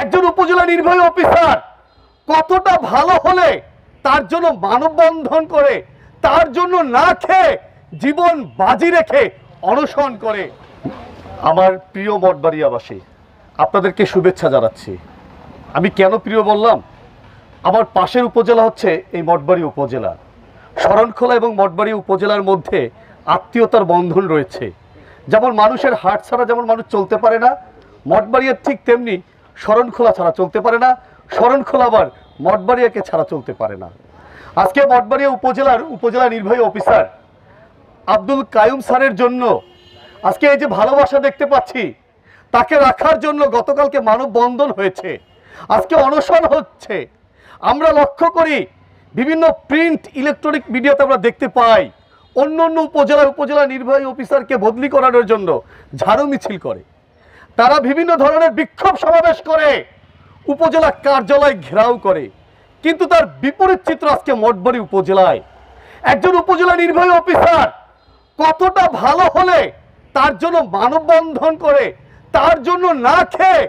একজন উপজেলা নির্বাহী অফিসার কতটা ভালো হলে তার জন্য মানববন্ধন করে, তার জন্য না খেয়ে জীবন বাজি রেখে অনশন করে। আমার প্রিয় মঠবাড়িয়াবাসী, আপনাদেরকে শুভেচ্ছা জানাচ্ছি। আমি কেন প্রিয় বললাম? আমার পাশের উপজেলা হচ্ছে এই মঠবাড়ি উপজেলা। শরণখোলা এবং মঠবাড়ি উপজেলার মধ্যে আত্মীয়তার বন্ধন রয়েছে। যেমন মানুষের হাট ছাড়া যেমন মানুষ চলতে পারে না, মঠবাড়িয়ার ঠিক তেমনি শরণখোলা ছাড়া চলতে পারে না, শরণখোলা আবার মঠবাড়িয়াকে ছাড়া চলতে পারে না। আজকে মঠবাড়িয়া উপজেলা নির্বাহী অফিসার আব্দুল কায়ুম স্যারের জন্য আজকে এই যে ভালোবাসা দেখতে পাচ্ছি, তাকে রাখার জন্য গতকালকে মানববন্ধন হয়েছে, আজকে অনশন হচ্ছে। আমরা লক্ষ্য করি বিভিন্ন প্রিন্ট ইলেকট্রনিক মিডিয়াতে আমরা দেখতে পাই অন্য অন্য উপজেলা নির্বাহী অফিসারকে বদলি করানোর জন্য ঝাড়ু মিছিল করে, তারা বিভিন্ন ধরনের বিক্ষোভ সমাবেশ করে, উপজেলা কার্যালয় ঘেরাও করে। কিন্তু তার বিপরীত চিত্র আজকে মঠবাড়ি উপজেলায়। একজন উপজেলা নির্বাহী অফিসার কতটা ভালো হলে তার জন্য মানববন্ধন করে, তার জন্য না খেয়ে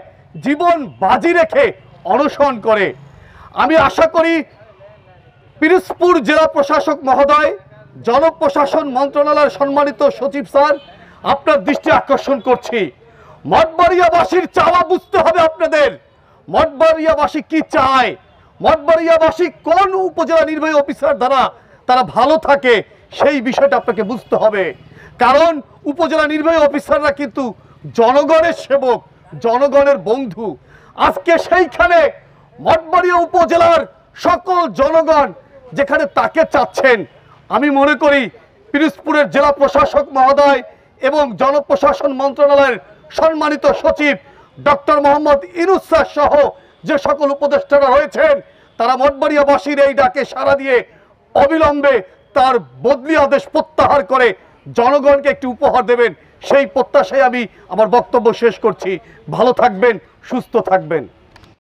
জীবন বাজি রেখে অনশন করে। আমি আশা করি পিরোজপুর জেলা প্রশাসক মহোদয়, জনপ্রশাসন মন্ত্রণালয়ের সম্মানিত সচিব স্যার, আপনার দৃষ্টি আকর্ষণ করছি, মঠবাড়িয়াবাসীর চাওয়া বুঝতে হবে আপনাদের। মঠবাড়িয়াবাসী কি চায়, মঠবাড়িয়াবাসী কোন উপজেলা নির্বাহী অফিসার দ্বারা তারা ভালো থাকে, সেই বিষয়টা আপনাকে বুঝতে হবে। কারণ উপজেলা নির্বাহী অফিসাররা কিন্তু জনগণের সেবক, জনগণের বন্ধু। আজকে সেইখানে মঠবাড়িয়া উপজেলার সকল জনগণ যেখানে তাকে চাচ্ছেন, আমি মনে করি পিরোজপুরের জেলা প্রশাসক মহোদয় এবং জনপ্রশাসন মন্ত্রণালয়ের সম্মানিত সচিব ডক্টর মোহাম্মদ ইউনূস স্যার সহ যে সকল উপদেষ্টারা রয়েছেন, তারা মঠবাড়িয়াবাসীর এই ডাকে সাড়া দিয়ে অবিলম্বে তার বদলি আদেশ প্রত্যাহার করে জনগণকে একটি উপহার দেবেন, সেই প্রত্যাশায় আমি আমার বক্তব্য শেষ করছি। ভালো থাকবেন, সুস্থ থাকবেন।